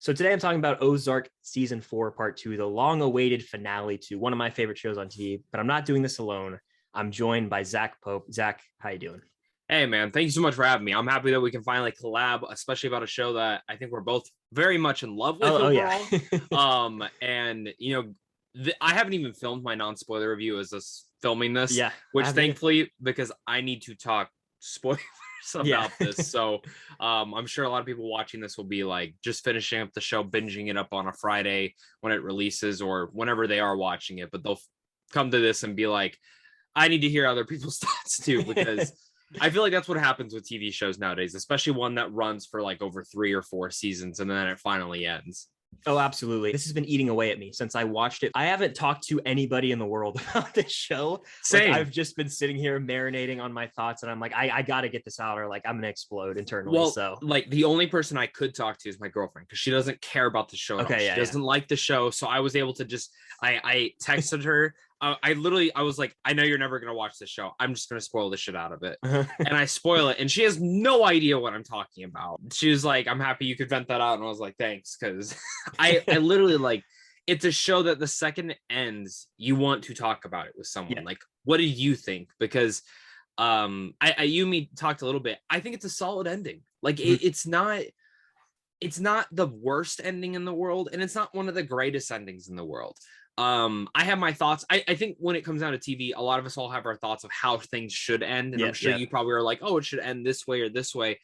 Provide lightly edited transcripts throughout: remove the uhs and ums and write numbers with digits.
So today I'm talking about Ozark season 4, part 2, the long-awaited finale to one of my favorite shows on TV. But I'm not doing this alone. I'm joined by Zach Pope. Zach, how you doing? Hey man, thank you so much for having me. I'm happy that we can finally collab, especially about a show that I think we're both very much in love with Yeah. overall. And I haven't even filmed my non-spoiler review as this filming this, Yeah, which thankfully because I need to talk spoilers about this. So I'm sure a lot of people watching this will be like just finishing up the show, binging it up on a Friday when it releases or whenever they are watching it, but they'll come to this and be like, I need to hear other people's thoughts too, because I feel like that's what happens with TV shows nowadays, especially one that runs for like over 3 or 4 seasons and then it finally ends. Oh, absolutely. This has been eating away at me since I watched it. I haven't talked to anybody in the world about this show. Same. Like, I've just been sitting here marinating on my thoughts, and I'm like, I got to get this out, or like I'm gonna explode internally. Well, so like the only person I could talk to is my girlfriend because she doesn't care about the show. Okay, she doesn't like the show, so I was able to just I texted her. I was like, I know you're never gonna watch this show. I'm just gonna spoil the shit out of it, and I spoil it, and she has no idea what I'm talking about. She was like, I'm happy you could vent that out, and I was like, thanks, because I literally like. It's a show that the second it ends, you want to talk about it with someone. Yeah. Like, what do you think? Because you and me talked a little bit. I think it's a solid ending. Like it's not the worst ending in the world, and it's not one of the greatest endings in the world. I have my thoughts. I think when it comes down to TV, a lot of us all have our thoughts of how things should end. And I'm sure you probably are like, oh, it should end this way or this way.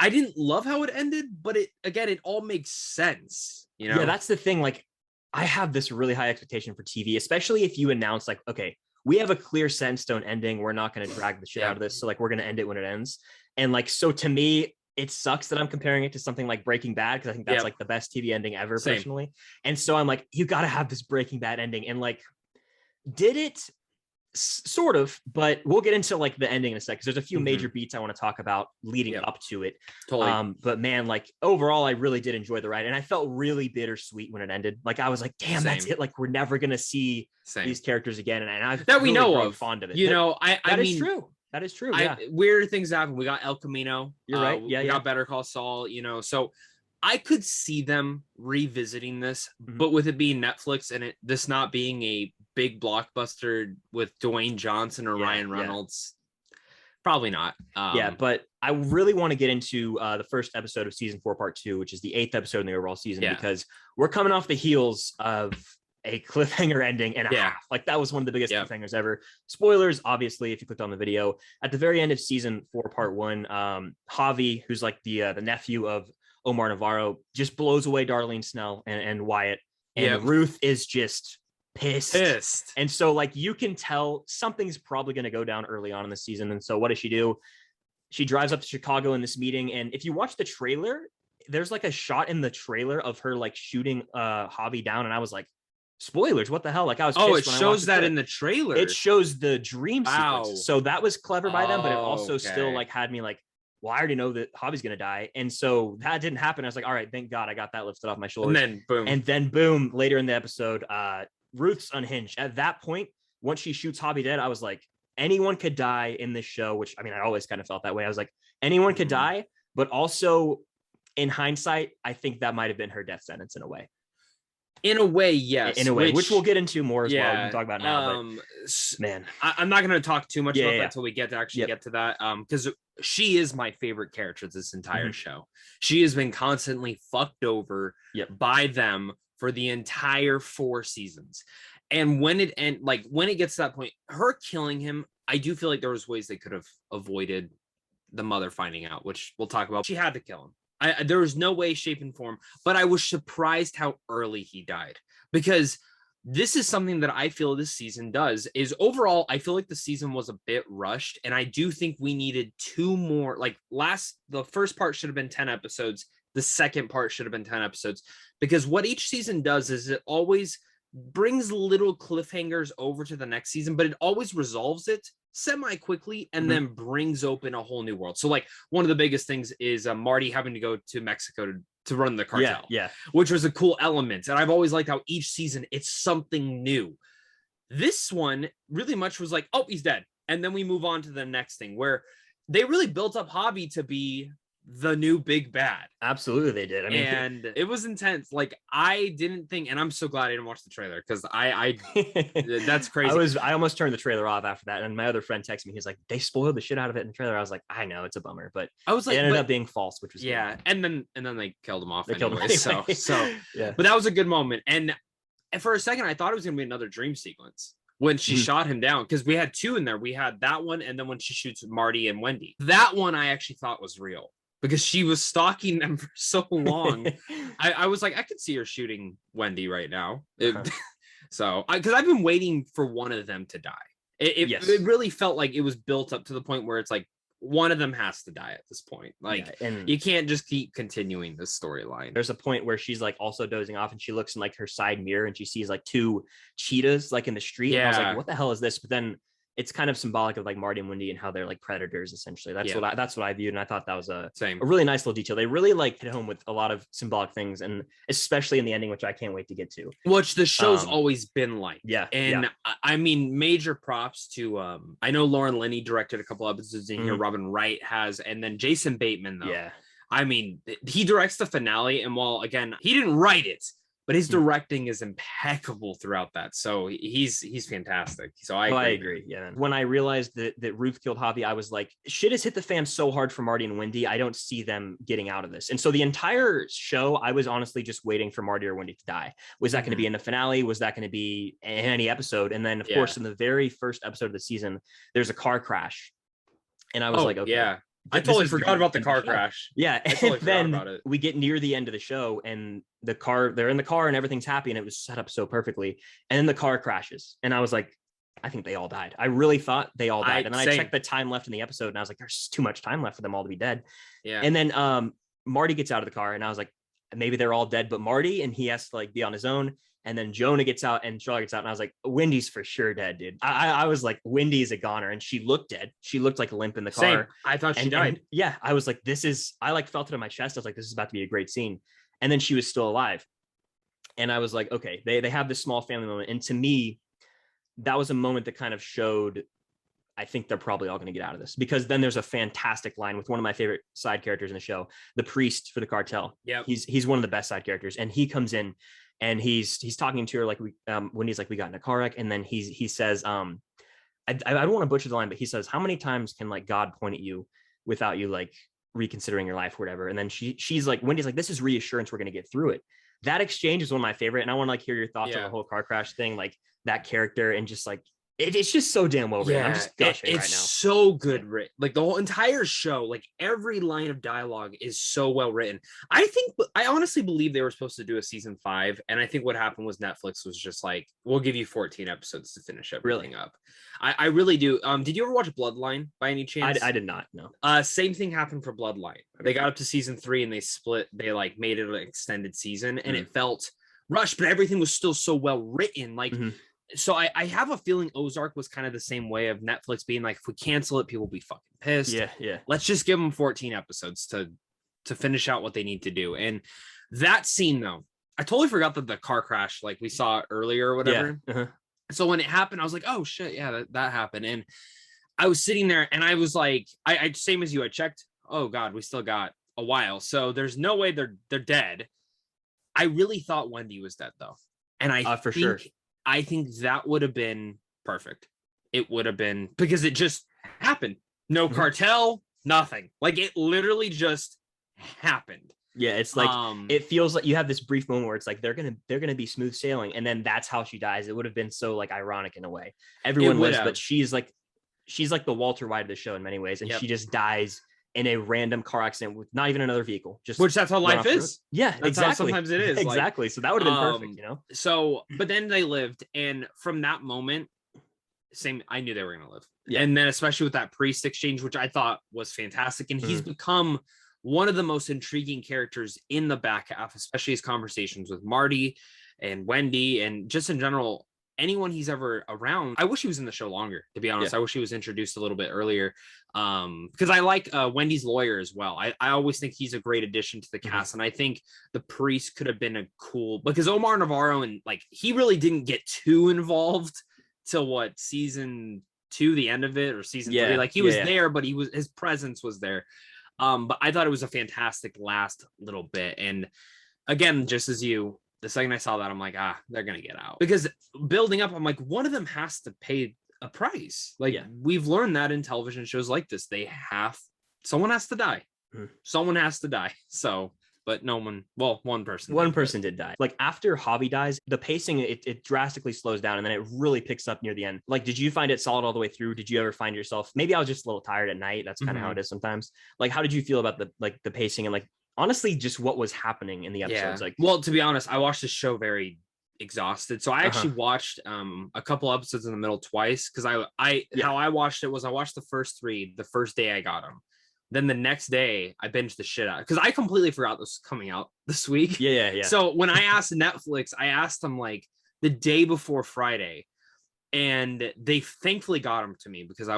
I didn't love how it ended, but it all makes sense. You know? Yeah, that's the thing. Like, I have this really high expectation for TV, especially if you announce like, okay, we have a clear set in stone ending. We're not going to drag the shit out of this. So like, we're going to end it when it ends. And like, so to me, it sucks that I'm comparing it to something like Breaking Bad, because I think that's like the best TV ending ever. Same. Personally. And so I'm like, you got to have this Breaking Bad ending. And like, did it sort of, but we'll get into like the ending in a sec, because there's a few major beats I want to talk about leading up to it. Totally. But man, like overall, I really did enjoy the ride, and I felt really bittersweet when it ended. Like I was like, damn, that's it. Like we're never gonna see these characters again, and I've that we know of fond of it. You know, I mean, true. That is true. Yeah. Weird things happen. We got El Camino. You're right. Yeah. We got Better Call Saul. You know, so I could see them revisiting this, but with it being Netflix and this not being a big blockbuster with Dwayne Johnson or Ryan Reynolds, probably not. But I really want to get into the first episode of season 4, part 2, which is the 8th episode in the overall season, because we're coming off the heels of a cliffhanger ending and a half. Like that was one of the biggest cliffhangers ever. Spoilers, obviously, if you clicked on the video. At the very end of season 4, part 1, Javi, who's like the nephew of Omar Navarro, just blows away Darlene Snell and Wyatt, and Ruth is just pissed. And so like you can tell something's probably going to go down early on in the season. And so what does she do? She drives up to Chicago in this meeting, and if you watch the trailer, there's like a shot in the trailer of her like shooting Javi down, and I was like, spoilers, what the hell? Like I was it shows that in the trailer. It shows the dream sequence. So that was clever by them, but it also still like had me like, well, I already know that Javi's going to die. And so that didn't happen. I was like, all right, thank God I got that lifted off my shoulders. And then boom, later in the episode, Ruth's unhinged. At that point, once she shoots Javi dead, I was like, anyone could die in this show, which I mean, I always kind of felt that way. I was like, anyone could die, but also in hindsight, I think that might've been her death sentence in a way. In a way, yes. In a way, which we'll get into more as well. We can talk about now. But man, I'm not going to talk too much about that until we get to actually get to that. Because she is my favorite character this entire show. She has been constantly fucked over by them for the entire 4 seasons. And when it gets to that point, her killing him, I do feel like there was ways they could have avoided the mother finding out, which we'll talk about. She had to kill him. There was no way, shape, and form, but I was surprised how early he died, because this is something that I feel this season does is overall, I feel like the season was a bit rushed, and I do think we needed 2 more, the first part should have been 10 episodes. The second part should have been 10 episodes, because what each season does is it always brings little cliffhangers over to the next season, but it always resolves it semi-quickly and then brings open a whole new world. So like one of the biggest things is Marty having to go to Mexico to run the cartel, which was a cool element. And I've always liked how each season it's something new. This one really much was like, oh, he's dead. And then we move on to the next thing, where they really built up Javi to be the new big bad. Absolutely, they did. I mean, and it was intense. Like, I didn't think, and I'm so glad I didn't watch the trailer because I that's crazy. I almost turned the trailer off after that, and my other friend texted me. He's like, "They spoiled the shit out of it in the trailer." I was like, "I know, it's a bummer," but I was like, it ended up being false, which was good. And then they killed him off. They killed him anyway. So yeah. But that was a good moment, and for a second, I thought it was gonna be another dream sequence when she shot him down, because we had two in there. We had that one, and then when she shoots Marty and Wendy, that one I actually thought was real, because she was stalking them for so long. I was like, I could see her shooting Wendy right now. So, because I've been waiting for one of them to die. It really felt like it was built up to the point where it's like, one of them has to die at this point. Like, and you can't just keep continuing this storyline. There's a point where she's like also dozing off, and she looks in like her side mirror, and she sees like two cheetahs like in the street. Yeah. And I was like, what the hell is this? But then it's kind of symbolic of like Marty and Wendy and how they're like predators, essentially. That's what I viewed, and I thought that was a really nice little detail. They really like hit home with a lot of symbolic things, and especially in the ending, which I can't wait to get to. Which the show's always been like. Yeah. And I mean, major props to I know Lauren Linney directed a couple episodes in here. Robin Wright has, and then Jason Bateman though. Yeah. I mean, he directs the finale, and while again he didn't write it, but his directing is impeccable throughout that. So he's fantastic. So I agree. Yeah. When I realized that Ruth killed Javi, I was like, shit has hit the fan so hard for Marty and Wendy. I don't see them getting out of this. And so the entire show, I was honestly just waiting for Marty or Wendy to die. Was that going to be in the finale? Was that going to be in any episode? And then of course, in the very first episode of the season, there's a car crash. And I was like, okay. Yeah. I totally forgot about the car crash. Yeah. And then we get near the end of the show, and they're in the car and everything's happy, and it was set up so perfectly. And then the car crashes. And I was like, I think they all died. I really thought they all died. And then I checked the time left in the episode, and I was like, there's too much time left for them all to be dead. Yeah. And then Marty gets out of the car, and I was like, maybe they're all dead, but Marty, and he has to like be on his own. And then Jonah gets out and Charlotte gets out. And I was like, Wendy's for sure dead, dude. I was like, Wendy's a goner. And she looked dead. She looked like a limp in the car. Same. I thought she died. And I was like, I like felt it in my chest. I was like, this is about to be a great scene. And then she was still alive. And I was like, okay, they have this small family moment. And to me, that was a moment that kind of showed, I think they're probably all going to get out of this, because then there's a fantastic line with one of my favorite side characters in the show, the priest for the cartel. Yeah. He's one of the best side characters. And he comes in, and he's talking to her like Wendy's like, we got in a car wreck, and then he says, I don't want to butcher the line, but he says, how many times can like God point at you without you like reconsidering your life or whatever? And then she's like, Wendy's like, this is reassurance, we're gonna get through it. That exchange is one of my favorite, and I want to like hear your thoughts on the whole car crash thing, like that character, and just like it's just so damn well written. I'm just gushing right now. It's so good written. Like the whole entire show, like every line of dialogue is so well written. I honestly believe they were supposed to do a season 5, and I think what happened was Netflix was just like, we'll give you 14 episodes to finish everything up. I really do. Did you ever watch Bloodline by any chance? I did not. No. Same thing happened for Bloodline. They got up to season 3 and they split. They like made it an extended season, and it felt rushed, but everything was still so well written. Like. So I have a feeling Ozark was kind of the same way, of Netflix being like, if we cancel it, people will be fucking pissed. Yeah. Let's just give them 14 episodes to finish out what they need to do. And that scene, though, I totally forgot that the car crash, like we saw earlier or whatever. Yeah. So when it happened, I was like, oh shit, yeah, that happened. And I was sitting there, and I was like, I same as you, I checked. Oh God, we still got a while, so there's no way they're dead. I really thought Wendy was dead though, and I think that would have been perfect. It would have been, because it just happened. No cartel, nothing. Like it literally just happened. Yeah, it's like it feels like you have this brief moment where it's like they're gonna be smooth sailing, and then that's how she dies. It would have been so like ironic in a way. Everyone lives, but she's like the Walter White of the show in many ways, and she just dies in a random car accident with not even another vehicle. Which that's how life is. Yeah, that's exactly. How sometimes it is. Exactly. Like, so that would have been perfect, you know? So, but then they lived. And from that moment, I knew they were going to live. Yeah. And then especially with that priest exchange, which I thought was fantastic. And he's become one of the most intriguing characters in the back half, especially his conversations with Marty and Wendy, and just in general, anyone he's ever around. I wish he was in the show longer, to be honest. I wish he was introduced a little bit earlier, because I like Wendy's lawyer as well. I always think he's a great addition to the cast, and I think the priest could have been a cool, because Omar Navarro, and like he really didn't get too involved till season 2, the end of it, or season 3. Like he was there, but his presence was there. But I thought it was a fantastic last little bit. And again, just as you, the second I saw that, I'm like, they're going to get out. Because building up, I'm like, one of them has to pay a price. Like, we've learned that in television shows like this. Someone has to die. Someone has to die. So, but one person did die. Like, after Javi dies, the pacing, it drastically slows down, and then it really picks up near the end. Like, did you find it solid all the way through? Did you ever find yourself, maybe I was just a little tired at night. That's kind of how it is sometimes. Like, how did you feel about the pacing and, like, honestly, just what was happening in the episodes? Like, well, to be honest, I watched this show very exhausted, so I actually watched a couple episodes in the middle twice, because how I watched it was I watched the first 3 the first day I got them. Then the next day I binged the shit out, because I completely forgot this was coming out this week. Yeah. So when I asked Netflix, I asked them like the day before Friday, and they thankfully got them to me, because I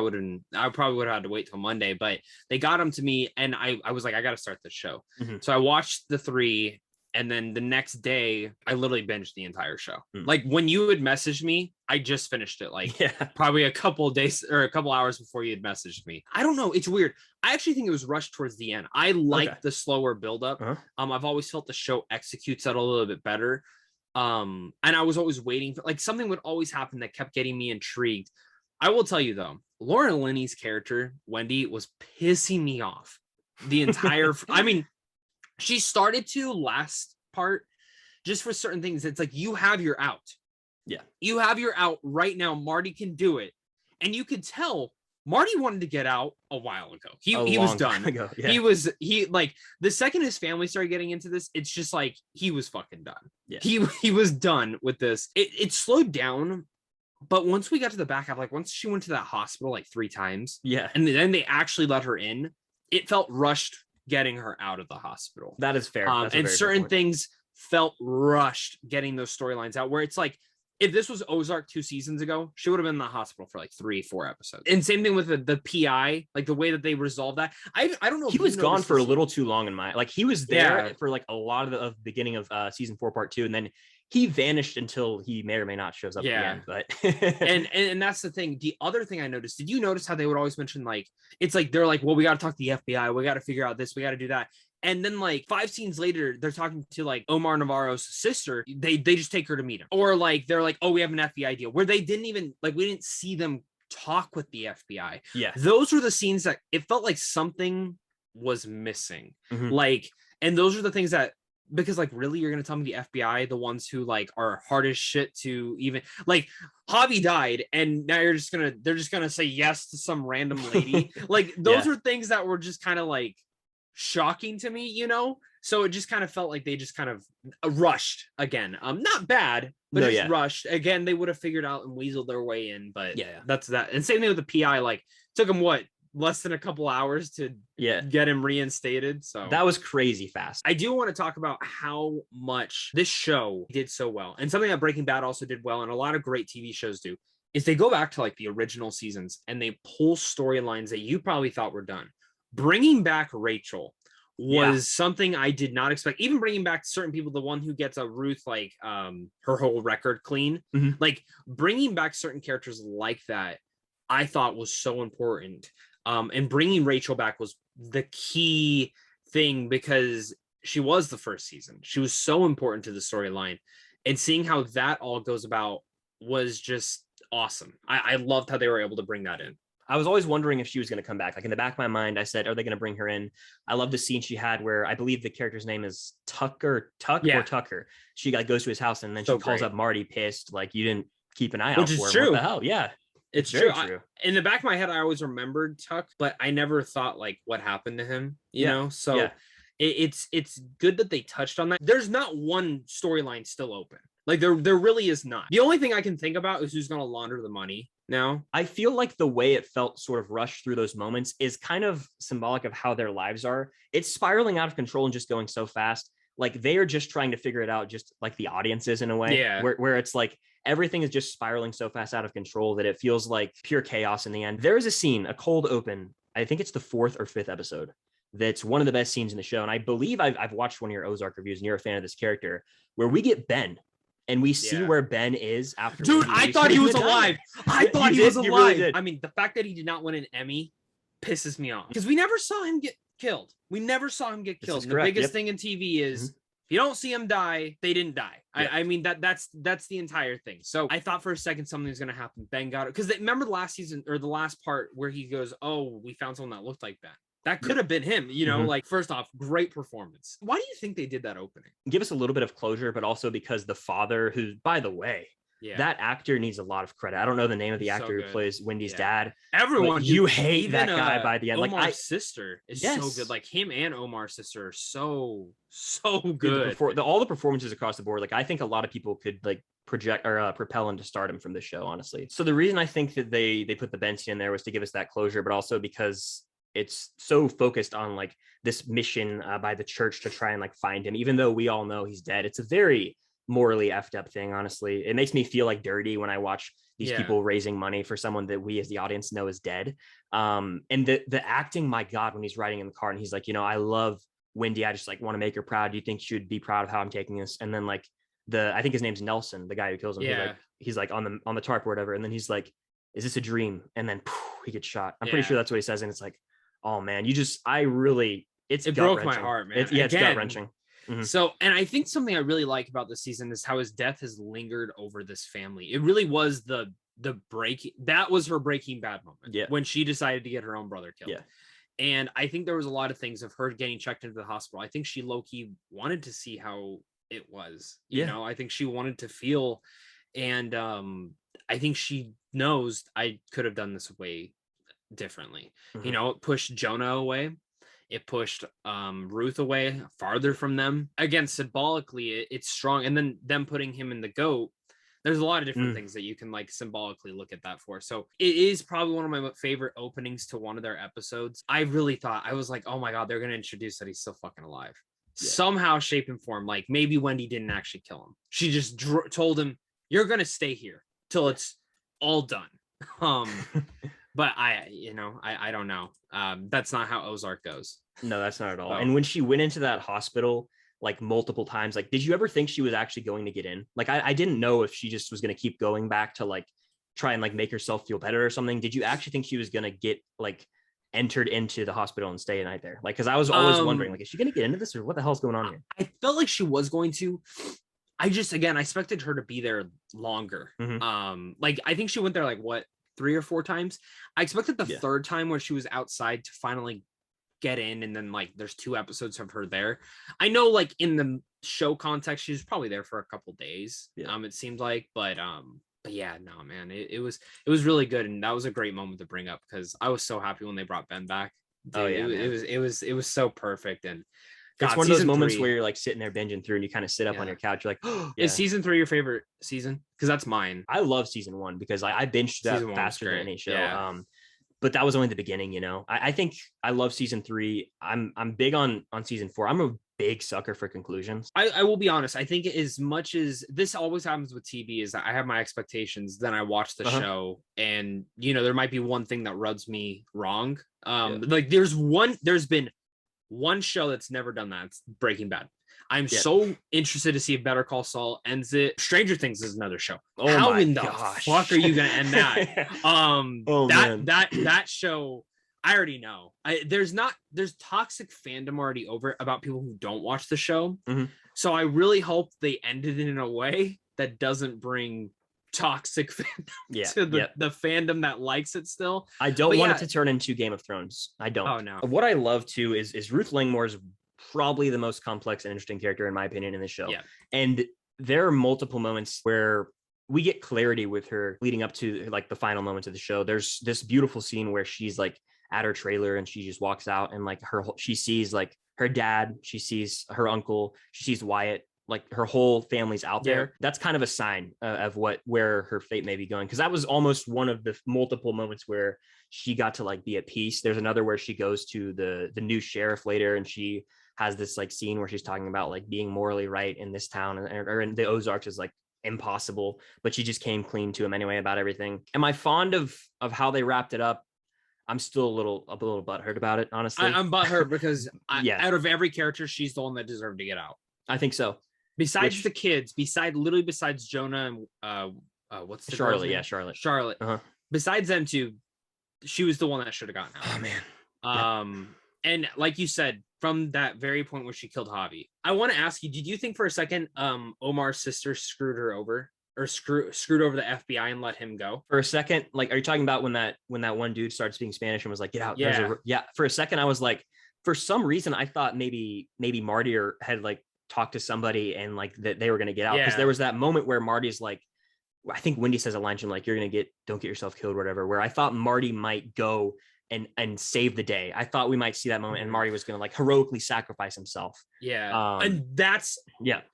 probably would have had to wait till Monday, but they got them to me, and I was like, I got to start this show. So I watched the 3, and then the next day I literally binged the entire show. Like, when you had messaged me, I just finished it, like probably a couple of days or a couple hours before you had messaged me. I don't know, it's weird. I actually think it was rushed towards the end. I like the slower buildup. I've always felt the show executes that a little bit better. And I was always waiting for, like, something would always happen that kept getting me intrigued. I will tell you though, Laura Linney's character, Wendy, was pissing me off the entire I mean, she started to last part, just for certain things. It's like, you have your out. Yeah. You have your out right now. Marty can do it. And you could tell Marty wanted to get out a while ago. He was done. He like, the second his family started getting into this, it's just like, he was fucking done. Yeah. He was done with this. It slowed down. But once we got to the back half, like, once she went to that hospital like 3 times. Yeah. And then they actually let her in, it felt rushed getting her out of the hospital. That is fair. And certain things felt rushed getting those storylines out, where it's like, if this was Ozark 2 seasons ago, she would have been in the hospital for like 3-4 episodes. And same thing with the PI, like the way that they resolved that. I don't know. He was gone for a little too long in my, like, he was there for like a lot of the beginning of season 4 part 2, and then he vanished until he may or may not shows up at the end. But and that's the thing. The other thing I noticed, did you notice how they would always mention, like, it's like, they're like, well, we got to talk to the FBI, we got to figure out this, we got to do that. And then like 5 scenes later, they're talking to like Omar Navarro's sister. They just take her to meet him. Or like, they're like, oh, we have an FBI deal, where they didn't even, like, we didn't see them talk with the FBI. Yeah. Those were the scenes that it felt like something was missing. Like, and those are the things that, because like, really, you're going to tell me the FBI, the ones who like are hard as shit to even, like, Javi died, and now they're just going to say yes to some random lady. Like, those are things that were just kind of like shocking to me, you know? So it just kind of felt like they just kind of rushed again. Not bad, but just rushed again. They would have figured out and weaseled their way in, but that's that. And same thing with the PI, like, took him less than a couple hours to get him reinstated. So that was crazy fast. I do want to talk about how much this show did so well, and something that Breaking Bad also did well, and a lot of great TV shows do, is they go back to like the original seasons and they pull storylines that you probably thought were done. Bringing back Rachel was something I did not expect. Even bringing back certain people, the one who gets a Ruth, like her whole record clean, like bringing back certain characters like that, I thought was so important. And bringing Rachel back was the key thing, because she was the first season. She was so important to the storyline, and seeing how that all goes about was just awesome. I loved how they were able to bring that in. I was always wondering if she was going to come back. Like, in the back of my mind, I said, are they going to bring her in? I love the scene she had where I believe the character's name is Tucker. She like goes to his house, and then she calls up Marty pissed, like, you didn't keep an eye out for him. True. What the hell? Yeah. It's true. In the back of my head, I always remembered Tuck, but I never thought like what happened to him, you know? So it's good that they touched on that. There's not one storyline still open. Like, there really is not. The only thing I can think about is who's going to launder the money now. I feel like the way it felt sort of rushed through those moments is kind of symbolic of how their lives are. It's spiraling out of control and just going so fast. Like, they are just trying to figure it out, just like the audience is in a way. Yeah. Where it's like everything is just spiraling so fast out of control that it feels like pure chaos in the end. There is a scene, a cold open, I think it's the 4th or 5th episode, that's one of the best scenes in the show. And I believe I've watched one of your Ozark reviews, and you're a fan of this character, where we get Ben. And we see where Ben is after. Dude, I thought he was alive. I thought he was alive. Really, I mean, the fact that he did not win an Emmy pisses me off, because we never saw him get killed. We never saw him get killed. The correct. biggest thing in TV is if you don't see him die, they didn't die. I mean, that's the entire thing. So I thought for a second something was going to happen. Ben got it. Because remember the last season or the last part where he goes, oh, we found someone that looked like Ben. That could have been him, you know, like first off, great performance. Why do you think they did that opening? Give us a little bit of closure, but also because the father, who, by the way, that actor needs a lot of credit. I don't know the name of the actor who plays Wendy's dad. Everyone, you hate that guy by the end. Omar's like sister is so good. Like him and Omar's sister are so good. All the performances across the board. Like I think a lot of people could like project or propel into stardom from this show, honestly. So the reason I think that they put the Ben scene in there was to give us that closure, but also because it's so focused on like this mission by the church to try and like find him, even though we all know he's dead. It's a very morally effed up thing, honestly. It makes me feel like dirty when I watch these people raising money for someone that we as the audience know is dead. And the acting, my God, when he's riding in the car and he's like, you know, I love Wendy, I just like want to make her proud. Do you think she would be proud of how I'm taking this? And then like I think his name's Nelson, the guy who kills him. He's like on the tarp or whatever. And then he's like, is this a dream? And then he gets shot. I'm pretty sure that's what he says. And it's like, oh man, it broke my heart, man. It's gut wrenching. So, and I think something I really like about this season is how his death has lingered over this family. It really was the that was her Breaking Bad moment when she decided to get her own brother killed. And I think there was a lot of things of her getting checked into the hospital. I think she low-key wanted to see how it was. You know, I think she wanted to feel, and I think she knows I could have done this way differently. You know, it pushed Jonah away. It pushed Ruth away, farther from them. Again, symbolically, it's strong. And then them putting him in the goat, there's a lot of different things that you can like symbolically look at that for. So it is probably one of my favorite openings to one of their episodes. I really thought, I was like, oh my God, they're going to introduce that he's still fucking alive. Somehow, shape, and form. Like maybe Wendy didn't actually kill him. She just told him, you're going to stay here till it's all done. But I don't know. That's not how Ozark goes. No, that's not at all. And when she went into that hospital like multiple times, like, did you ever think she was actually going to get in? Like, I didn't know if she just was going to keep going back to like try and like make herself feel better or something. Did you actually think she was going to get like entered into the hospital and stay a night there? Like, because I was always wondering, like, is she going to get into this or what the hell's going on here? I felt like she was going to. I expected her to be there longer. Like, I think she went there like 3 or 4 times. I expected the third time where she was outside to finally get in, and then like there's 2 episodes of her there. I know like in the show context she was probably there for a couple days. It seemed like, but yeah, no man, it was really good, and that was a great moment to bring up because I was so happy when they brought Ben back. Dude, it was so perfect. And God, it's one of those moments where you're like sitting there binging through and you kind of sit up on your couch. You're like, oh, is season 3 your favorite season? Because that's mine. I love season 1 because I binged that faster than any show. But that was only the beginning, you know. I think I love season 3. I'm big on season 4. I'm a big sucker for conclusions. I will be honest. I think as much as this always happens with TV is that I have my expectations, then I watch the show, and you know there might be one thing that rubs me wrong. Like there's been one show that's never done that. It's Breaking Bad. I'm so interested to see if Better Call Saul ends it. Stranger Things is another show. How in the fuck are you gonna end that? That show, I already know. There's toxic fandom already over it about people who don't watch the show. So I really hope they ended it in a way that doesn't bring toxic fandom to the fandom that likes it still. I don't want it to turn into Game of Thrones. I don't. Oh no. What I love too is Ruth Langmore's probably the most complex and interesting character in my opinion in this show. And there are multiple moments where we get clarity with her leading up to like the final moments of the show. There's this beautiful scene where she's like at her trailer and she just walks out and like she sees like her dad, she sees her uncle, she sees Wyatt, like her whole family's out there. That's kind of a sign of where her fate may be going. Cause that was almost one of the multiple moments where she got to like be at peace. There's another where she goes to the new sheriff later and she has this like scene where she's talking about like being morally right in this town or in the Ozarks is like impossible, but she just came clean to him anyway about everything. Am I fond of how they wrapped it up? I'm still a little butthurt about it, honestly. I'm butthurt because out of every character, she's the one that deserved to get out. I think so. Besides the kids, besides Jonah and what's the Charlotte? Charlotte. Besides them two, she was the one that should have gotten out. Oh man. And like you said, from that very point where she killed Javi, I want to ask you, did you think for a second Omar's sister screwed her over, or screwed over the FBI and let him go? For a second, like, are you talking about when that one dude started speaking Spanish and was like, get out? Yeah. For a second, I was like, for some reason, I thought maybe Marty had like talked to somebody and like that they were going to get out. Because there was that moment where Marty's like, I think Wendy says a line to him like, don't get yourself killed, whatever, where I thought Marty might go and save the day. I thought we might see that moment and Marty was going to like heroically sacrifice himself. Yeah. And that's,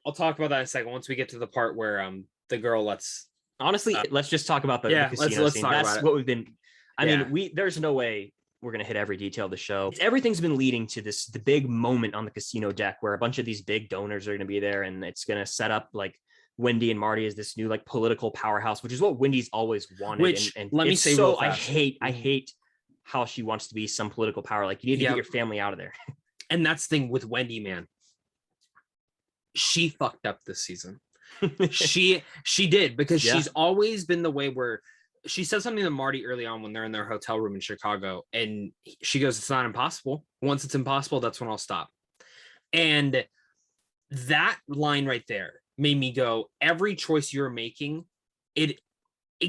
I'll talk about that in a second once we get to the part where the girl let's just talk about the casino let's scene. Talk That's about it. what we've been, I mean, there's no way we're going to hit every detail of the show. Everything's been leading to the big moment on the casino deck where a bunch of these big donors are going to be there, and it's going to set up like Wendy and Marty as this new like political powerhouse, which is what Wendy's always wanted. Which, and let me say, so I hate how she wants to be some political power. Like, you need to get your family out of there. And that's the thing with Wendy, man. She fucked up this season. she did, because she's always been the way where she said something to Marty early on when they're in their hotel room in Chicago, and she goes, it's not impossible. Once it's impossible, that's when I'll stop. And that line right there made me go, every choice you're making, it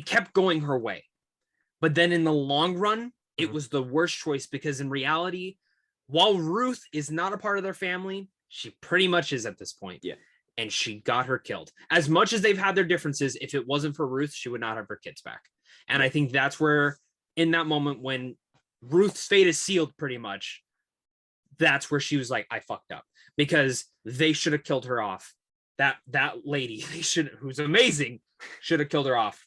kept going her way. But then in the long run, it was the worst choice, because in reality, while Ruth is not a part of their family, she pretty much is at this point. Yeah. And she got her killed. As much as they've had their differences, if it wasn't for Ruth, she would not have her kids back. And I think that's where, in that moment when Ruth's fate is sealed pretty much, that's where she was like, I fucked up, because they should have killed her off. That lady, who's amazing, should have killed her off.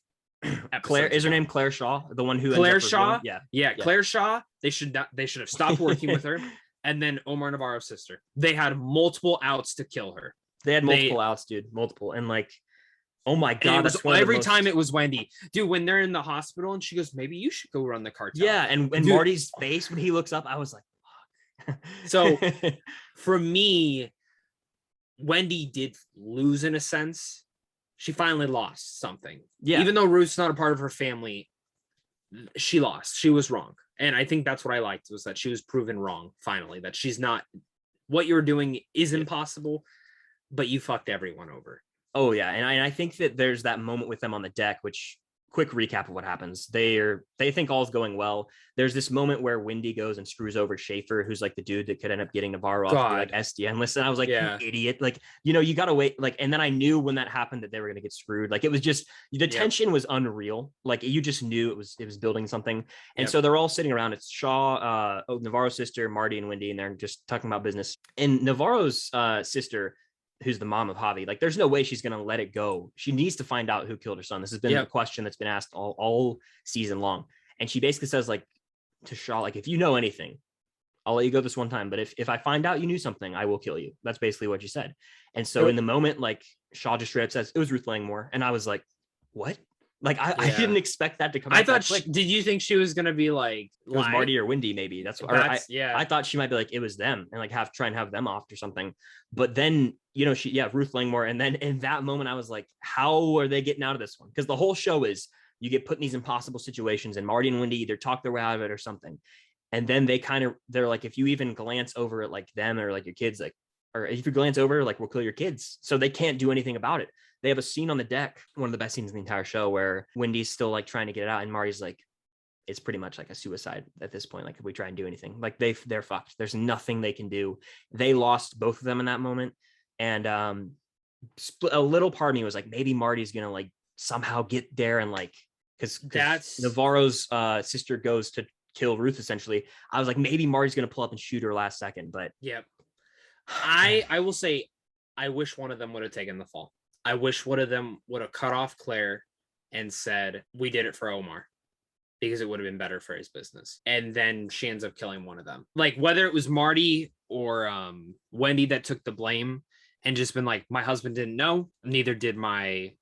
Claire, is her name Claire Shaw, the one who Claire Shaw? Yeah, Claire Shaw. They should have stopped working with her. And then Omar Navarro's sister. They had multiple outs to kill her. They had multiple outs, dude. Multiple. And like, oh my God. It was, every time it was Wendy. Dude, when they're in the hospital and she goes, maybe you should go run the cartel. Yeah. And Marty's face when he looks up, I was like, fuck. So for me, Wendy did lose in a sense. She finally lost something. Yeah. Even though Ruth's not a part of her family, she lost. She was wrong. And I think that's what I liked, was that she was proven wrong finally, that she's not, what you're doing is impossible, but you fucked everyone over. Oh yeah. And I think that there's that moment with them on the deck, which, quick recap of what happens. They think all's going well. There's this moment where Wendy goes and screws over Schaefer, who's like the dude that could end up getting Navarro off the like SDN list. And I was like, you idiot. Like, you got to wait. Like, and then I knew when that happened that they were going to get screwed. Like, it was just, the tension was unreal. Like, you just knew it was building something. And so they're all sitting around. It's Shaw, Navarro's sister, Marty, and Wendy, and they're just talking about business. And Navarro's sister, who's the mom of Javi, like, there's no way she's going to let it go. She needs to find out who killed her son. This has been a question that's been asked all season long. And she basically says, like, to Shaw, like, if you know anything, I'll let you go this one time. But if I find out you knew something, I will kill you. That's basically what she said. And so in the moment, like, Shaw just straight up says, it was Ruth Langmore. And I was like, what? Like, I didn't expect that to come out. I thought, did you think she was going to be like, it was Marty or Wendy, maybe? That's what I thought she might be like, it was them, and like try and have them off or something. But then, Ruth Langmore. And then in that moment, I was like, how are they getting out of this one? Because the whole show is you get put in these impossible situations, and Marty and Wendy either talk their way out of it or something. And then they're like, if you even glance over at like them or like your kids, like, or if you glance over, like, we'll kill your kids. So they can't do anything about it. They have a scene on the deck, one of the best scenes in the entire show, where Wendy's still like trying to get it out, and Marty's like, it's pretty much like a suicide at this point. Like, if we try and do anything, like they're fucked. There's nothing they can do. They lost both of them in that moment. And a little part of me was like, maybe Marty's gonna like somehow get there, and like, because Navarro's sister goes to kill Ruth essentially. I was like, maybe Marty's gonna pull up and shoot her last second. But I will say, I wish one of them would have taken the fall. I wish one of them would have cut off Claire and said, we did it for Omar, because it would have been better for his business. And then she ends up killing one of them. Like, whether it was Marty or Wendy that took the blame and just been like, my husband didn't know, neither did my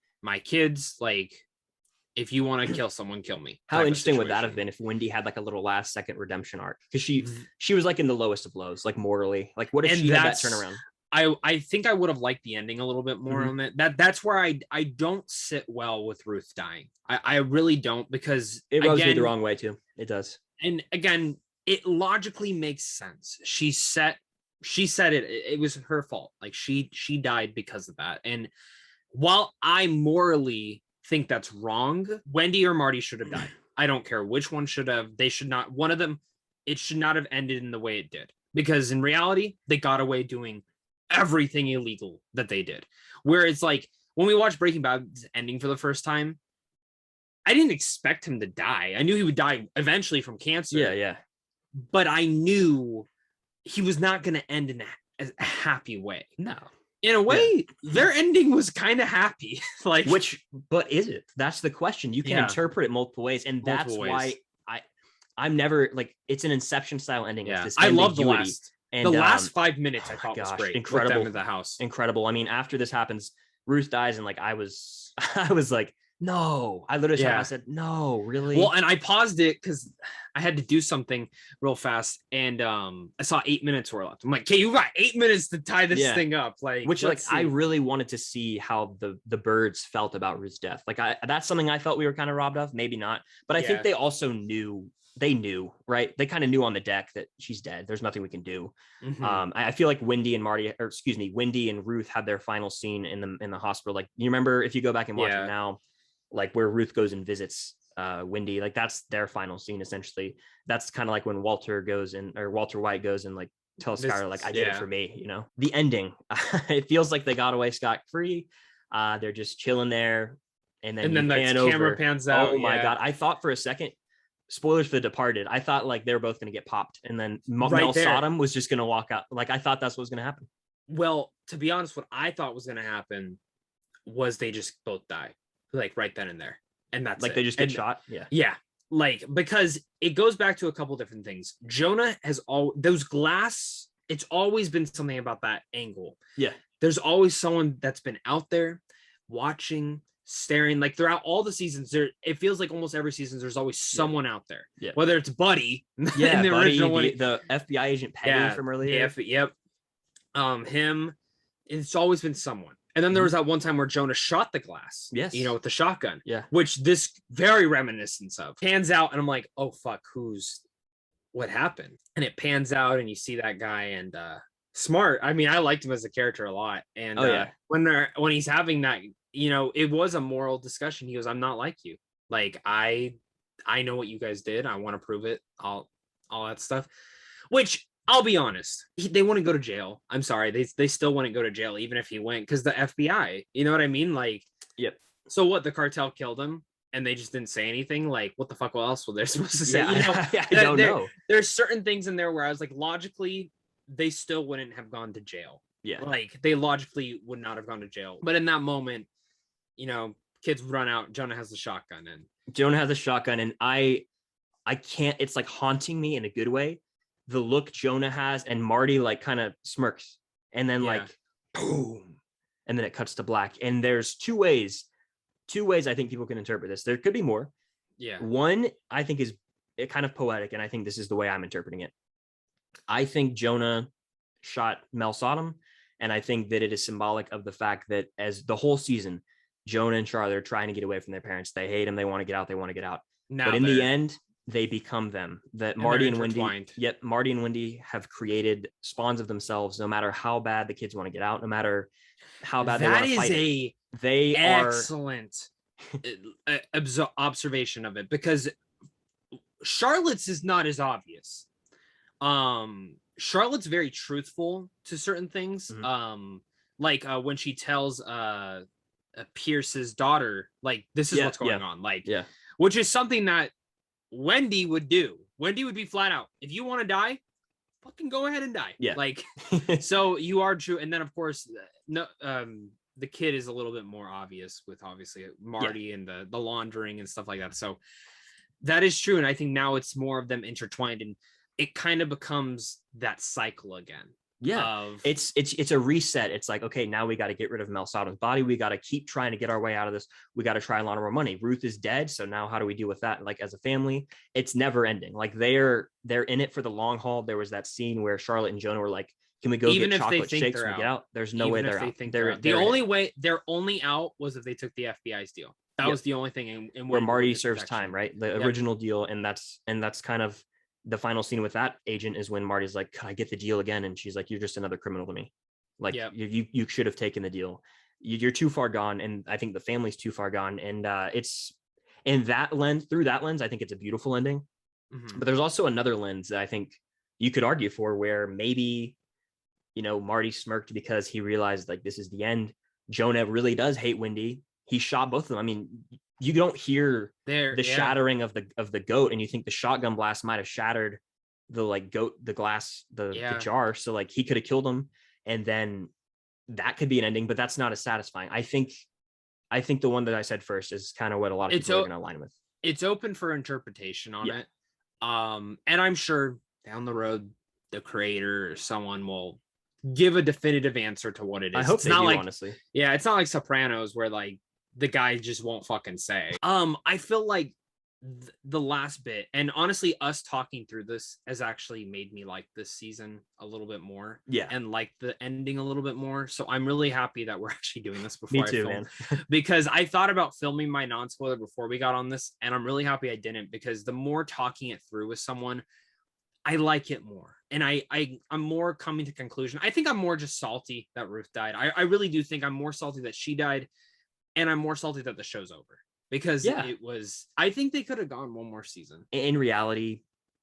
kids. Like, if you want to kill someone, kill me. How interesting would that have been if Wendy had like a little last second redemption arc? Because she was like in the lowest of lows, like morally. Like, what if she had that turnaround? I think I would have liked the ending a little bit more on it. That's where I don't sit well with Ruth dying. I really don't, because it rubs me the wrong way too. It does. And again, it logically makes sense. She said it was her fault. Like she died because of that. And while I morally think that's wrong, Wendy or Marty should have died. I don't care which one should have. They should not. One of them, it should not have ended in the way it did. Because in reality, they got away doing everything illegal that they did. Where it's like, when we watched Breaking Bad's ending for the first time, I didn't expect him to die. I knew he would die eventually from cancer. Yeah. But I knew he was not going to end in a happy way. No. In a way, their ending was kind of happy. Like, but is it? That's the question. You can interpret it multiple ways, and that's why I'm never like, it's an Inception style ending. Yeah. This I love the last 5 minutes. I thought was great. Incredible. In the house. Incredible. I mean, after this happens, Ruth dies, and like I was like, no. I literally I said, no, really? Well, and I paused it because I had to do something real fast, and I saw 8 minutes were left. I'm like, okay, you got 8 minutes to tie this thing up. Like, which like I really wanted to see how the birds felt about Ruth's death. Like that's something I felt we were kind of robbed of. Maybe not, but I think they also knew. They knew, right? They kind of knew on the deck that she's dead. There's nothing we can do. Mm-hmm. I feel like Wendy and Ruth had their final scene in the hospital. Like, you remember, if you go back and watch it now, like where Ruth goes and visits Wendy, like that's their final scene essentially. That's kind of like when Walter White goes and like tells Skylar, like, I did it for me, you know. The ending, it feels like they got away scot-free. They're just chilling there, and then the camera pans out. Oh my god! I thought for a second, spoilers for The Departed, I thought like they were both going to get popped, and then Mel Sodom was just going to walk out. Like, I thought that's what was going to happen. Well, to be honest, what I thought was going to happen was they just both die, like right then and there, and that's like it. They just get shot. Yeah, like, because it goes back to a couple different things. Jonah has those glass. It's always been something about that angle. Yeah, there's always someone that's been out there watching, staring. Like, throughout all the seasons, it feels like almost every season there's always someone out there. Yeah, whether it's Buddy, in the original one, the FBI agent Peggy from earlier. Him. It's always been someone. And then there was that one time where Jonah shot the glass. Yes, with the shotgun. Yeah, which this very reminiscent of. Pans out, and I'm like, oh fuck, what happened? And it pans out, and you see that guy, and smart. I mean, I liked him as a character a lot. And when he's having that, it was a moral discussion. He goes, I'm not like you. Like, I know what you guys did. I want to prove it. All that stuff. Which, I'll be honest, they wouldn't go to jail. I'm sorry. They still wouldn't go to jail, even if he went, because the FBI, you know what I mean? Like, yep. So what? The cartel killed him, and they just didn't say anything? Like, what the fuck else were they supposed to say? I don't know. There's certain things in there where I was like, logically, they still wouldn't have gone to jail. Yeah. Like, they logically would not have gone to jail. But in that moment, kids run out. Jonah has the shotgun, and I can't. It's like haunting me in a good way. The look Jonah has, and Marty like kind of smirks, and then like boom, and then it cuts to black. And there's two ways I think people can interpret this. There could be more. Yeah. One I think is kind of poetic, and I think this is the way I'm interpreting it. I think Jonah shot Mel Sodom, and I think that it is symbolic of the fact that as the whole season, Jonah and Charlotte are trying to get away from their parents. They hate them. They want to get out. But in the end, they become them. That Marty and Wendy have created spawns of themselves. No matter how bad the kids want to get out, no matter how bad they want to fight, they are excellent observation of it, because Charlotte's is not as obvious. Charlotte's very truthful to certain things. Mm-hmm. Like when she tells Pierce's daughter, like, this is what's going on, like, which is something that Wendy would do. Wendy would be flat out, if you want to die, fucking go ahead and die. Yeah. Like, so you are true. And then of course, the kid is a little bit more obvious with obviously Marty and the laundering and stuff like that. So that is true. And I think now it's more of them intertwined, and it kind of becomes that cycle again. Yeah, it's a reset. It's like, okay, now we got to get rid of Mel Sodom's body. We got to keep trying to get our way out of this. We got to try and launder more money. Ruth is dead, so now how do we deal with that? Like, as a family, it's never ending. Like, they're in it for the long haul. There was that scene where Charlotte and Jonah were like, "Can we go get chocolate shakes when we get out?" There's no way they're out. The only way they're only out was if they took the FBI's deal. That was the only thing. In where Marty serves time, right? The original deal, and that's kind of the final scene with that agent is when Marty's like, "Can I get the deal again?" And she's like, "You're just another criminal to me. Like, you should have taken the deal. You're too far gone." And I think the family's too far gone. And it's in that lens, through that lens, I think it's a beautiful ending. But there's also another lens that I think you could argue for, where maybe, Marty smirked because he realized like this is the end. Jonah really does hate Wendy. He shot both of them. I mean, you don't hear the shattering of the goat, and you think the shotgun blast might have shattered the glass, the jar. So like he could have killed him, and then that could be an ending, but that's not as satisfying. I think the one that I said first is kind of what a lot of people are going to align with. It's open for interpretation on it. And I'm sure down the road, the creator or someone will give a definitive answer to what it is. I hope it's they not do, like, honestly. Yeah, it's not like Sopranos where like the guy just won't fucking say. I feel like the last bit, and honestly, us talking through this has actually made me like this season a little bit more. Yeah. And like the ending a little bit more. So I'm really happy that we're actually doing this before me too, I film. Man. Because I thought about filming my non-spoiler before we got on this, and I'm really happy I didn't, because the more talking it through with someone, I like it more. And I'm more coming to conclusion. I think I'm more just salty that Ruth died. I really do think I'm more salty that she died, and I'm more salty that the show's over. Because it was, I think they could have gone one more season. In reality,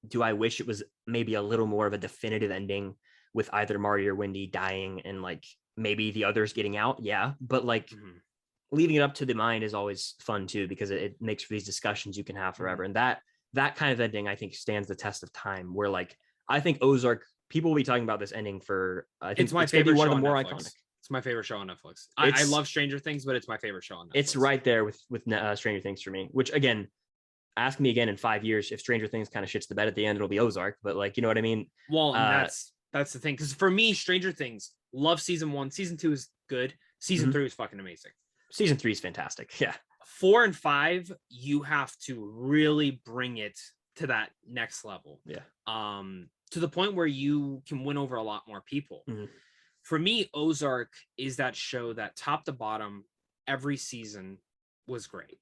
do I wish it was maybe a little more of a definitive ending with either Marty or Wendy dying and like maybe the others getting out? Yeah. But like leaving it up to the mind is always fun too, because it makes for these discussions you can have forever. And that kind of ending, I think, stands the test of time, where like, I think Ozark, people will be talking about this ending for, I think it's my favorite one of the more Netflix. iconic. It's my favorite show on Netflix. I love Stranger Things, but it's my favorite show on Netflix. It's right there with Stranger Things for me, which again, ask me again in 5 years, if Stranger Things kind of shits the bed at the end, it'll be Ozark, but like, you know what I mean? Well, and that's the thing. Cause for me, Stranger Things, love season 1, season 2 is good. Season 3 is fucking amazing. Season 3 is fantastic. Yeah. 4 and 5, you have to really bring it to that next level. Yeah. To the point where you can win over a lot more people. For me, Ozark is that show that top to bottom, every season was great.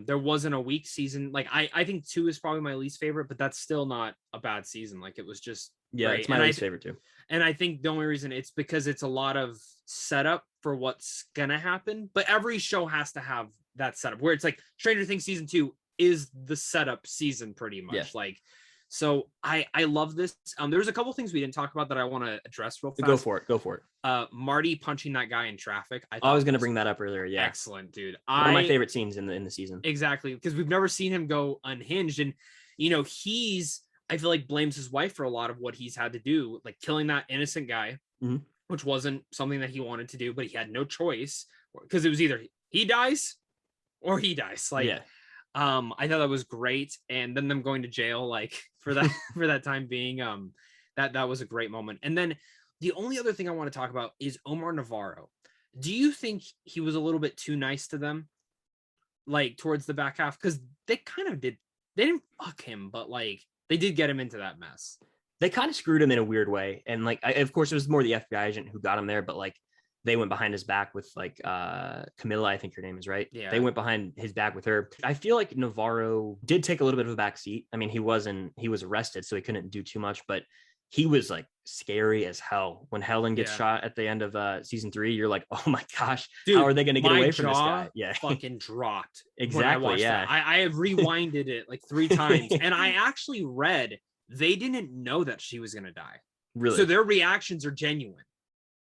There wasn't a weak season. Like I think 2 is probably my least favorite, but that's still not a bad season. Like it was just great. It's my least favorite too. And I think the only reason it's because it's a lot of setup for what's gonna happen. But every show has to have that setup, where it's like Stranger Things season 2 is the setup season pretty much. Yeah. Like, so I love this. There's a couple things we didn't talk about that I want to address real fast. Go for it. Marty punching that guy in traffic. I was going to bring that up earlier. Yeah. Excellent, dude. One of my favorite scenes in the season. Exactly. Because we've never seen him go unhinged. And, I feel like blames his wife for a lot of what he's had to do, like killing that innocent guy, which wasn't something that he wanted to do, but he had no choice, because it was either he dies or he dies. Like, I thought that was great. And then them going to jail, like for that time being, that was a great moment. And then the only other thing I want to talk about is Omar Navarro. Do you think he was a little bit too nice to them, like towards the back half? Because they kind of did. They didn't fuck him, but like they did get him into that mess. They kind of screwed him in a weird way. And like, of course, it was more the FBI agent who got him there, but like they went behind his back with like Camilla, I think her name is, right? Yeah. They went behind his back with her. I feel like Navarro did take a little bit of a back seat. I mean, he was arrested, so he couldn't do too much, but he was like scary as hell. When Helen gets shot at the end of season 3, you're like, oh my gosh, dude, how are they going to get away from this guy? Yeah, fucking dropped. Exactly. Yeah, I have rewinded it like 3 times, and I actually read they didn't know that she was going to die. Really? So their reactions are genuine.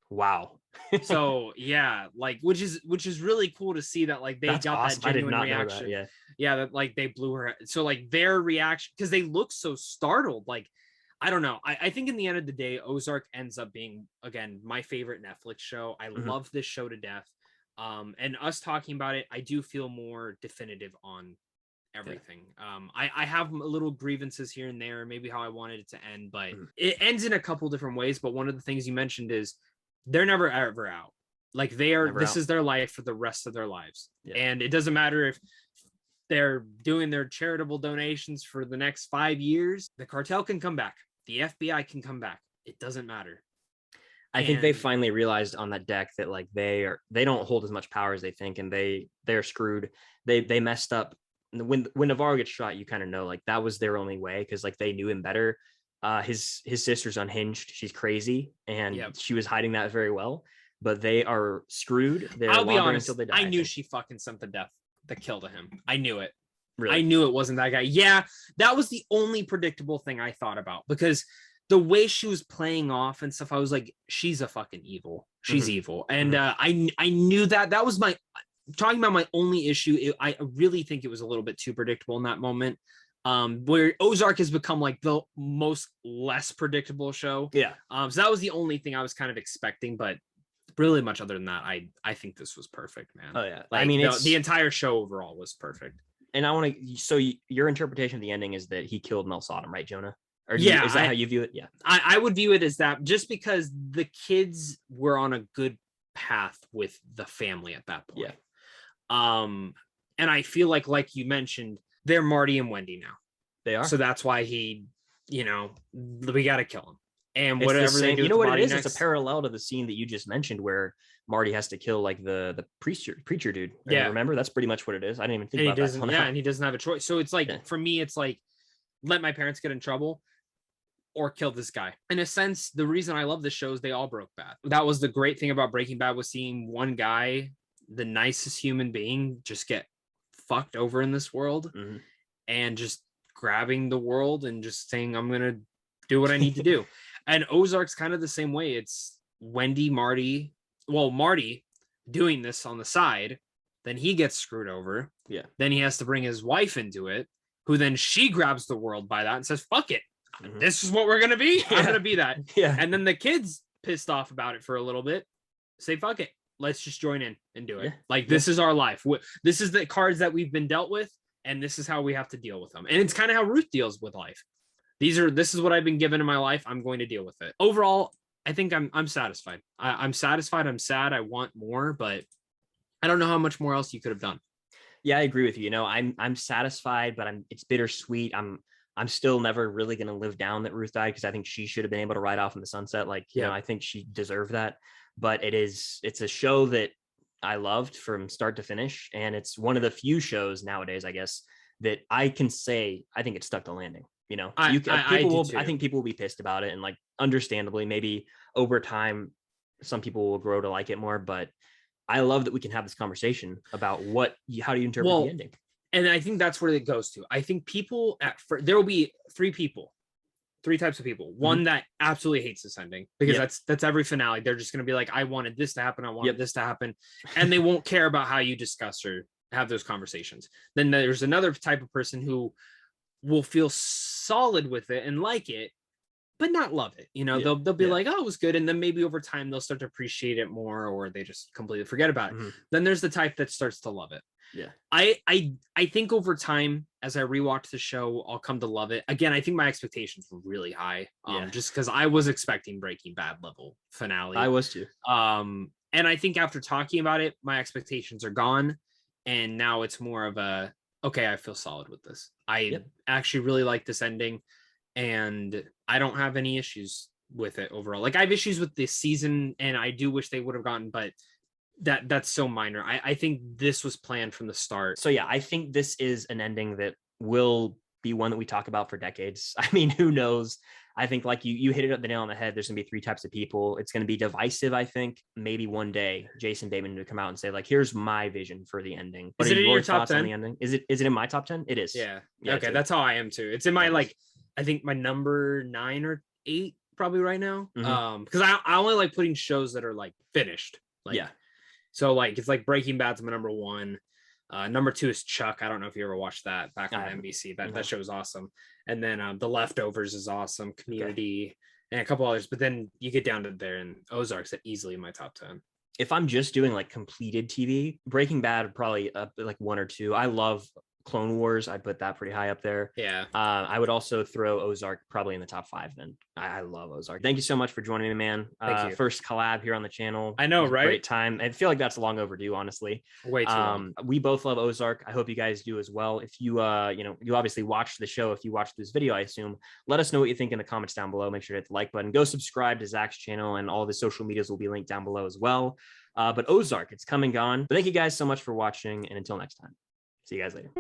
Wow. So yeah, like which is really cool to see that like they got awesome. that genuine That, reaction. yeah, that like they blew her. So like their reaction, because they look so startled. Like I don't know. I think in the end of the day, Ozark ends up being, again, my favorite Netflix show. I love this show to death. And us talking about it, I do feel more definitive on everything. I have little grievances here and there, maybe how I wanted it to end, but it ends in a couple different ways. But one of the things you mentioned is they're never ever out. Like this is their life for the rest of their lives. Yeah. And it doesn't matter if they're doing their charitable donations for the next 5 years, the cartel can come back. The FBI can come back. It doesn't matter. I think they finally realized on that deck that like they don't hold as much power as they think, and they're screwed. They messed up when Navarro gets shot, you kind of know like that was their only way, because like they knew him better. His sister's unhinged. She's crazy, and she was hiding that very well. But they are screwed. I'll be honest. Until they die, I knew she fucking sent the death that killed him. I knew it. Really? I knew it wasn't that guy. Yeah, that was the only predictable thing I thought about, because the way she was playing off and stuff, I was like, she's a fucking evil. She's evil. And I knew that was my, talking about my only issue. I really think it was a little bit too predictable in that moment. Where Ozark has become like the most less predictable show. Yeah. So that was the only thing I was kind of expecting, but really much other than that, I think this was perfect, man. Oh yeah. Like, I mean, the entire show overall was perfect. And I want to, so your interpretation of the ending is that he killed Mel Sodom, right, Jonah? Or is that how you view it? Yeah. I would view it as that, just because the kids were on a good path with the family at that point. Yeah. And I feel like you mentioned, they're Marty and Wendy now. They are. So that's why he, we got to kill him. And whatever they do, you know what it is? It's a parallel to the scene that you just mentioned where Marty has to kill like the preacher dude. Yeah, remember, that's pretty much what it is. I didn't even think about that. Yeah, and he doesn't have a choice. So it's like for me, it's like, let my parents get in trouble or kill this guy. In a sense, the reason I love this show is they all broke bad. That was the great thing about Breaking Bad, was seeing one guy, the nicest human being, just get fucked over in this world, and just grabbing the world and just saying, I'm gonna do what I need to do. And Ozark's kind of the same way. It's Wendy, Marty doing this on the side, then he gets screwed over. Yeah. Then he has to bring his wife into it, who then she grabs the world by that and says, fuck it. This is what we're going to be. I'm going to be that. Yeah. And then the kids, pissed off about it for a little bit, say, fuck it. Let's just join in and do it. Yeah. Like, this is our life. This is the cards that we've been dealt with, and this is how we have to deal with them. And it's kind of how Ruth deals with life. This is what I've been given in my life. I'm going to deal with it. Overall, I think I'm satisfied. I'm satisfied. I'm sad. I want more, but I don't know how much more else you could have done. Yeah, I agree with you. I'm satisfied, but it's bittersweet. I'm still never really going to live down that Ruth died, because I think she should have been able to ride off in the sunset. Like, I think she deserved that. But it's a show that I loved from start to finish, and it's one of the few shows nowadays, I guess, that I can say I think it stuck the landing. I think people will be pissed about it, and like, understandably, maybe over time, some people will grow to like it more. But I love that we can have this conversation about how do you interpret the ending. And I think that's where it goes to. I think people there will be three types of people. One that absolutely hates this ending, because that's every finale. They're just going to be like, I wanted this to happen. I wanted this to happen. And they won't care about how you discuss or have those conversations. Then there's another type of person who will feel solid with it and like it, but not love it. They'll be like, oh, it was good. And then maybe over time they'll start to appreciate it more, or they just completely forget about it. Then there's the type that starts to love it. Yeah. I think over time, as I rewatch the show, I'll come to love it. Again, I think my expectations were really high. Just because I was expecting Breaking Bad level finale. I was too. And I think after talking about it, my expectations are gone. And now it's more of a, okay, I feel solid with this. I actually really like this ending, and I don't have any issues with it overall. Like, I have issues with this season, and I do wish they would have gotten, but that's so minor. I think this was planned from the start. So yeah, I think this is an ending that will be one that we talk about for decades. I mean, who knows? I think like you hit it up the nail on the head. There's gonna be three types of people. It's gonna be divisive. I think maybe one day Jason Bateman would come out and say like, "Here's my vision for the ending." Is it in your top 10? On the ending? Is it in my top 10? It is. Yeah. Okay, that's how I am too. It's in my I think my number 9 or 8 probably right now. Because I only like putting shows that are like finished. So like it's like Breaking Bad's my number 1. Number 2 is Chuck. I don't know if you ever watched that back on NBC. That show is awesome. And then The Leftovers is awesome. Community and a couple others. But then you get down to there, and Ozark's easily in my top 10. If I'm just doing like completed TV, Breaking Bad probably like 1 or 2. I love Clone Wars. I'd put that pretty high up there. Yeah. I would also throw Ozark probably in the top 5 then. I love Ozark. Thank you so much for joining me, man. Thank you. First collab here on the channel. I know, right? Great time. I feel like that's long overdue, honestly. Way too long. We both love Ozark. I hope you guys do as well. If you you obviously watched the show. If you watched this video, I assume, let us know what you think in the comments down below. Make sure to hit the like button. Go subscribe to Zach's channel, and all of his social medias will be linked down below as well. But Ozark, it's come and gone. But thank you guys so much for watching, and until next time, see you guys later.